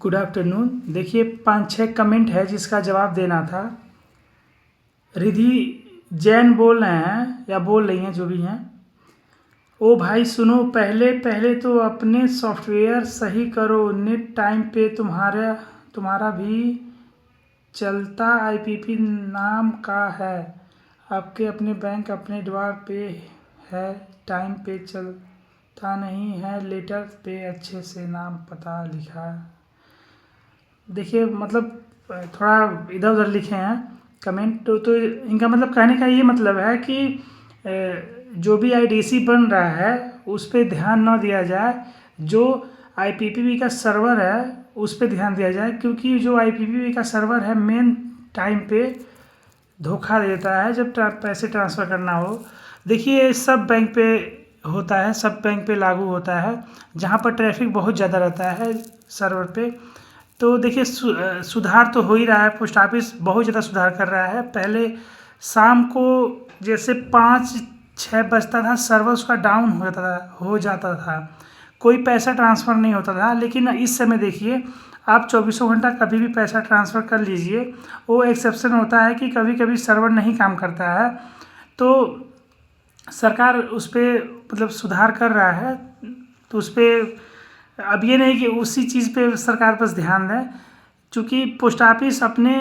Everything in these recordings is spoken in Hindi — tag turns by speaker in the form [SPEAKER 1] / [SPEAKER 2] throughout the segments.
[SPEAKER 1] Good afternoon. देखिए 5-6 कमेंट है जिसका जवाब देना था। रिधि जैन बोल रहे हैं या बोल रही हैं, जो भी हैं। ओ भाई सुनो, पहले पहले तो अपने सॉफ्टवेयर सही करो। नेट टाइम पे तुम्हारा भी चलता आईपीपी नाम का है। आपके अपने बैंक अपने द्वार पे है, टाइम पे चलता नहीं है। लेटर पे अच्छे से नाम पता लिखा। देखिए मतलब थोड़ा इधर उधर लिखे हैं कमेंट। तो इनका मतलब कहने का ये मतलब है कि जो भी आईडीसी बन रहा है उस पर ध्यान न दिया जाए। जो आईपीपीबी का सर्वर है उस पर ध्यान दिया जाए, क्योंकि जो आईपीपीबी का सर्वर है मेन टाइम पे धोखा देता है जब पैसे ट्रांसफ़र करना हो। देखिए सब बैंक पे होता है, सब बैंक पे लागू होता है। जहाँ पर ट्रैफिक बहुत ज़्यादा रहता है सर्वर पे, तो देखिए सुधार तो हो ही रहा है। पोस्ट ऑफिस बहुत ज़्यादा सुधार कर रहा है। पहले शाम को जैसे 5-6 बजता था, सर्वर उसका डाउन हो जाता था, कोई पैसा ट्रांसफ़र नहीं होता था। लेकिन इस समय देखिए आप 24 घंटा कभी भी पैसा ट्रांसफ़र कर लीजिए। वो एक्सेप्शन होता है कि कभी कभी सर्वर नहीं काम करता है, तो सरकार उस पर मतलब सुधार कर रहा है। तो उस पर अब ये नहीं कि उसी चीज़ पे सरकार बस ध्यान दें, क्योंकि पोस्ट ऑफिस अपने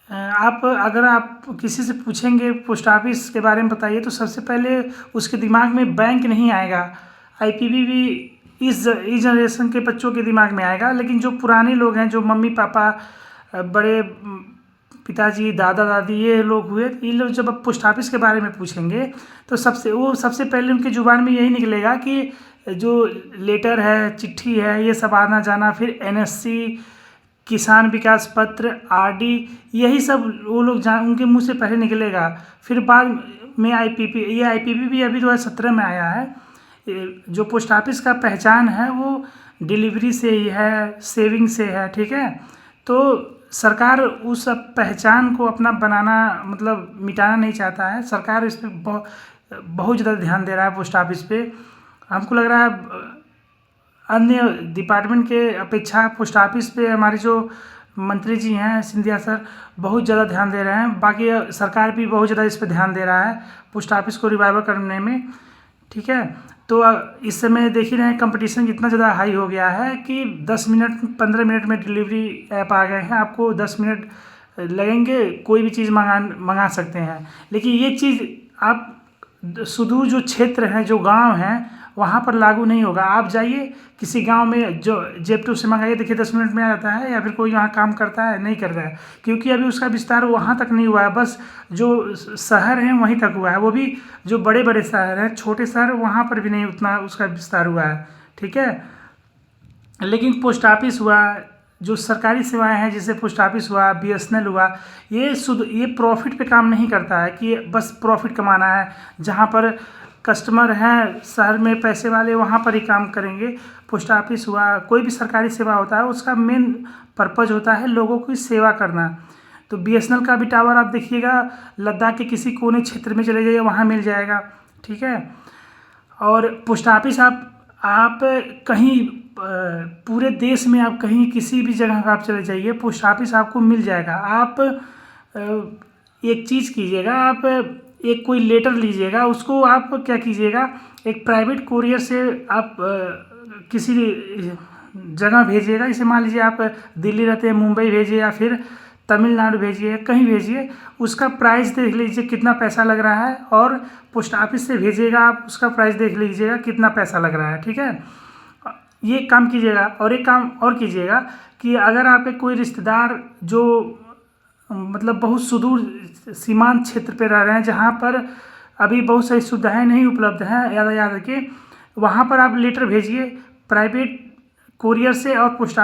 [SPEAKER 1] आप अगर आप किसी से पूछेंगे पोस्ट ऑफिस के बारे में बताइए, तो सबसे पहले उसके दिमाग में बैंक नहीं आएगा। आईपीपीबी इस जनरेशन के बच्चों के दिमाग में आएगा। लेकिन जो पुराने लोग हैं, जो मम्मी पापा, बड़े पिताजी, दादा दादी, ये लोग हुए, ये लोग जब अब पोस्ट ऑफिस के बारे में पूछेंगे तो सबसे पहले उनकी ज़ुबान में यही निकलेगा कि जो लेटर है, चिट्ठी है, ये सब आना जाना, फिर एनएससी, किसान विकास पत्र, आरडी, यही सब वो लोग उनके मुंह से पहले निकलेगा। फिर बाद में आईपीपी भी अभी 2017 में आया है। जो पोस्ट ऑफिस का पहचान है वो डिलीवरी से ही है, सेविंग से है, ठीक है। तो सरकार उस पहचान को अपना बनाना मतलब मिटाना नहीं चाहता है। सरकार इस पर बहुत ज़्यादा ध्यान दे रहा है पोस्ट ऑफिस पे। हमको लग रहा है अन्य डिपार्टमेंट के अपेक्षा पोस्ट ऑफिस पे हमारे जो मंत्री जी हैं, सिंधिया सर, बहुत ज़्यादा ध्यान दे रहे हैं। बाकी सरकार भी बहुत ज़्यादा इस पर ध्यान दे रहा है पोस्ट ऑफिस को रिवाइवल करने में, ठीक है। तो इस समय देख ही रहे हैं कंपटीशन कितना ज़्यादा हाई हो गया है कि 10 मिनट 15 मिनट में डिलीवरी ऐप आ गए हैं। आपको 10 मिनट लगेंगे, कोई भी चीज़ मंगा सकते हैं। लेकिन ये चीज़ आप सुदूर जो क्षेत्र हैं, जो गांव हैं, वहाँ पर लागू नहीं होगा। आप जाइए किसी गांव में, जो जेप्टो से मंगाइए, देखिए 10 मिनट में आ जाता है। या फिर कोई यहाँ काम करता है, नहीं कर रहा है, क्योंकि अभी उसका विस्तार वहाँ तक नहीं हुआ है। बस जो शहर हैं वहीं तक हुआ है, वो भी जो बड़े बड़े शहर हैं, छोटे शहर वहाँ पर भी नहीं उतना उसका विस्तार हुआ है, ठीक है। लेकिन पोस्ट ऑफिस हुआ, जो सरकारी सेवाएं हैं जैसे पोस्ट ऑफिस हुआ, बीएसएनएल हुआ, ये प्रॉफिट पे काम नहीं करता है कि बस प्रॉफिट कमाना है। जहाँ पर कस्टमर हैं शहर में पैसे वाले, वहाँ पर ही काम करेंगे। पोस्ट ऑफिस हुआ, कोई भी सरकारी सेवा होता है, उसका मेन पर्पज़ होता है लोगों की सेवा करना। तो बीएसएनएल का भी टावर आप देखिएगा, लद्दाख के किसी कोने क्षेत्र में चले जाइए, वहाँ मिल जाएगा, ठीक है। और पोस्ट ऑफिस आप कहीं पूरे देश में आप कहीं किसी भी जगह आप चले जाइए, पोस्ट ऑफिस आपको मिल जाएगा। आप एक चीज़ कीजिएगा, आप एक कोई लेटर लीजिएगा, उसको आप क्या कीजिएगा, एक प्राइवेट कुरियर से आप किसी जगह भेजिएगा। इसे मान लीजिए आप दिल्ली रहते हैं, मुंबई भेजिए या फिर तमिलनाडु भेजिए, कहीं भेजिए। उसका प्राइस देख लीजिए कितना पैसा लग रहा है, और पोस्ट ऑफिस से भेजिएगा आप, उसका प्राइस देख लीजिएगा कितना पैसा लग रहा है, ठीक है। ये काम कीजिएगा। और एक काम और कीजिएगा कि अगर आपके कोई रिश्तेदार जो मतलब बहुत सुदूर सीमांत क्षेत्र पे रह रहे हैं, जहाँ पर अभी बहुत सारी सुविधाएं नहीं उपलब्ध हैं यातायात के, वहाँ पर आप लेटर भेजिए प्राइवेट कुरियर से और पोस्ट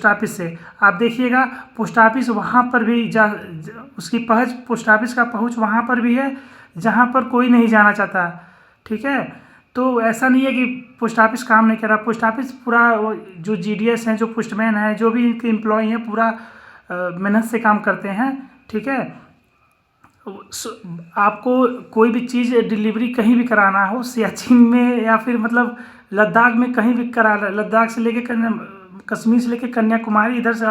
[SPEAKER 1] ऑफिस से। आप देखिएगा पोस्ट ऑफिस वहाँ पर भी उसकी पहुँच, पोस्ट ऑफिस का पहुँच वहाँ पर भी है जहाँ पर कोई नहीं जाना चाहता, ठीक है। तो ऐसा नहीं है कि पोस्ट ऑफिस काम नहीं कर रहा। पोस्ट ऑफिस पूरा जो जीडीएस हैं, जो पोस्टमैन हैं, जो भी इनके एम्प्लॉय हैं, पूरा मेहनत से काम करते हैं, ठीक है। आपको कोई भी चीज़ डिलीवरी कहीं भी कराना हो, सियाचिन में या फिर मतलब लद्दाख में कहीं भी लद्दाख से लेके कश्मीर से लेकर कन्याकुमारी इधर से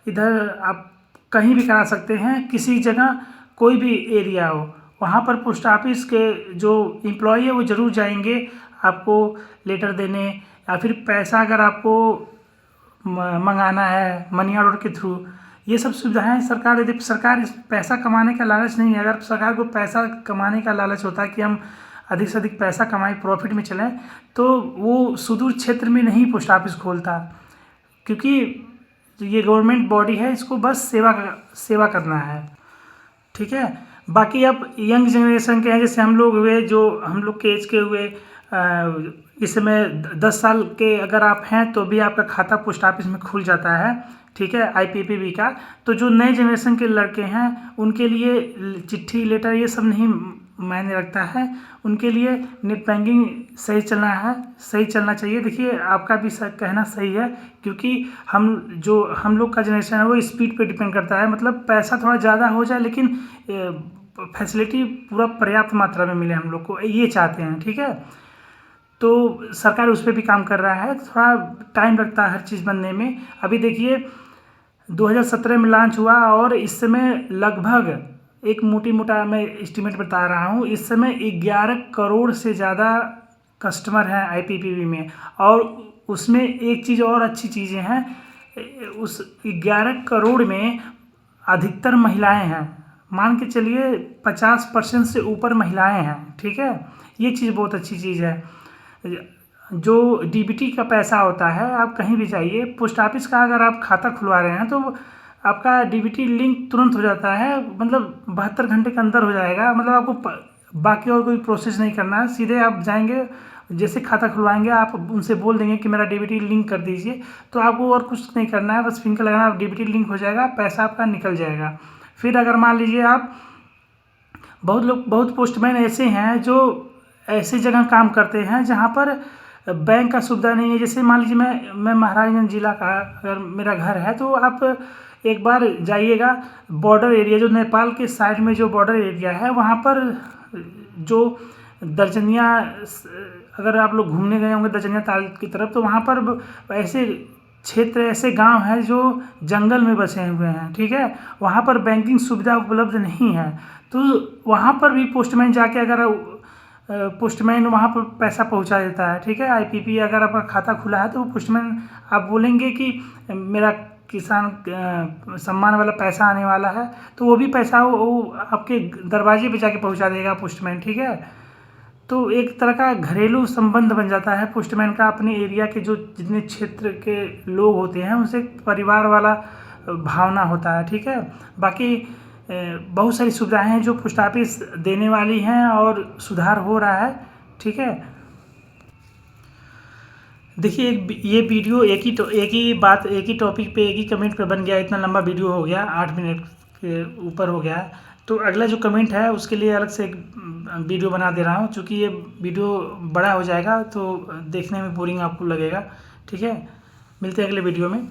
[SPEAKER 1] इधर आप कहीं भी करा सकते हैं, किसी जगह कोई भी एरिया हो वहाँ पर पोस्ट ऑफिस के जो एम्प्लॉई है वो ज़रूर जाएंगे आपको लेटर देने, या फिर पैसा अगर आपको मंगाना है मनी ऑर्डर के थ्रू, ये सब सुविधाएं सरकार दे दी। सरकार इस पैसा कमाने का लालच नहीं है। अगर सरकार को पैसा कमाने का लालच होता है कि हम अधिक से अधिक पैसा कमाएं, प्रॉफिट में चलें, तो वो सुदूर क्षेत्र में नहीं पोस्ट ऑफिस खोलता, क्योंकि ये गवर्नमेंट बॉडी है, इसको बस सेवा करना है, ठीक है। बाकी अब यंग जनरेशन के हैं, जैसे हम लोग हुए, जो हम लोग के एज के हुए, इस समय 10 साल के अगर आप हैं तो भी आपका खाता पोस्ट ऑफिस में खुल जाता है, ठीक है, IPPB का। तो जो नए जनरेशन के लड़के हैं उनके लिए चिट्ठी लेटर ये सब नहीं मायने रखता है, उनके लिए नेट बैंकिंग सही चलना चाहिए। देखिए आपका भी कहना सही है, क्योंकि हम लोग का जनरेशन है वो स्पीड पे डिपेंड करता है, मतलब पैसा थोड़ा ज़्यादा हो जाए लेकिन फैसिलिटी पूरा पर्याप्त मात्रा में मिले, हम लोग को ये चाहते हैं, ठीक है। तो सरकार उस पर भी काम कर रहा है, थोड़ा टाइम लगता है हर चीज़ बनने में। अभी देखिए 2017 में लॉन्च हुआ और इस समय लगभग एक मोटा मैं एस्टिमेट बता रहा हूँ, इस समय 11 करोड़ से ज़्यादा कस्टमर हैं IPPB में। और उसमें एक चीज़ और अच्छी चीज़ें हैं, उस 11 करोड़ में अधिकतर महिलाएं हैं, मान के चलिए 50% से ऊपर महिलाएं हैं, ठीक है। ये चीज़ बहुत अच्छी चीज़ है। जो DBT का पैसा होता है, आप कहीं भी जाइए पोस्ट ऑफिस का अगर आप खाता खुलवा रहे हैं तो आपका DBT लिंक तुरंत हो जाता है, मतलब 72 घंटे के अंदर हो जाएगा। मतलब आपको बाकी और कोई प्रोसेस नहीं करना है, सीधे आप जाएंगे, जैसे खाता खुलवाएंगे आप उनसे बोल देंगे कि मेरा DBT लिंक कर दीजिए, तो आपको और कुछ नहीं करना है, बस फिंगर लगाना, DBT लिंक हो जाएगा, पैसा आपका निकल जाएगा। फिर अगर मान लीजिए आप बहुत पोस्टमैन ऐसे हैं जो ऐसे जगह काम करते हैं जहाँ पर बैंक का सुविधा नहीं है। जैसे मान लीजिए मैं महाराजगंज जिला का अगर मेरा घर है, तो आप एक बार जाइएगा बॉर्डर एरिया, जो नेपाल के साइड में जो बॉर्डर एरिया है, वहाँ पर जो दर्जनिया, अगर आप लोग घूमने गए होंगे दर्जनिया ताल की तरफ, तो वहाँ पर ऐसे क्षेत्र, ऐसे गांव हैं जो जंगल में बसे हुए हैं, ठीक है। वहाँ पर बैंकिंग सुविधा उपलब्ध नहीं है, तो वहाँ पर भी पोस्टमैन जाके अगर पोस्टमैन वहाँ पर पैसा पहुँचा देता है, ठीक है। IPP अगर आपका खाता खुला है तो वो पोस्टमैन, आप बोलेंगे कि मेरा किसान सम्मान वाला पैसा आने वाला है, तो वो भी पैसा वो आपके दरवाजे पे जाके पहुँचा देगा पोस्टमैन, ठीक है। तो एक तरह का घरेलू संबंध बन जाता है पोस्टमैन का अपने एरिया के जो जितने क्षेत्र के लोग होते हैं उनसे परिवार वाला भावना होता है, ठीक है। बाकी बहुत सारी सुविधाएं हैं जो पोस्ट ऑफिस देने वाली हैं और सुधार हो रहा है, ठीक है। देखिए ये वीडियो एक ही टॉपिक पे एक ही कमेंट पे बन गया, इतना लंबा वीडियो हो गया, 8 मिनट के ऊपर हो गया। तो अगला जो कमेंट है उसके लिए अलग से एक वीडियो बना दे रहा हूँ, क्योंकि ये वीडियो बड़ा हो जाएगा तो देखने में बोरिंग आपको लगेगा, ठीक है। मिलते हैं अगले वीडियो में।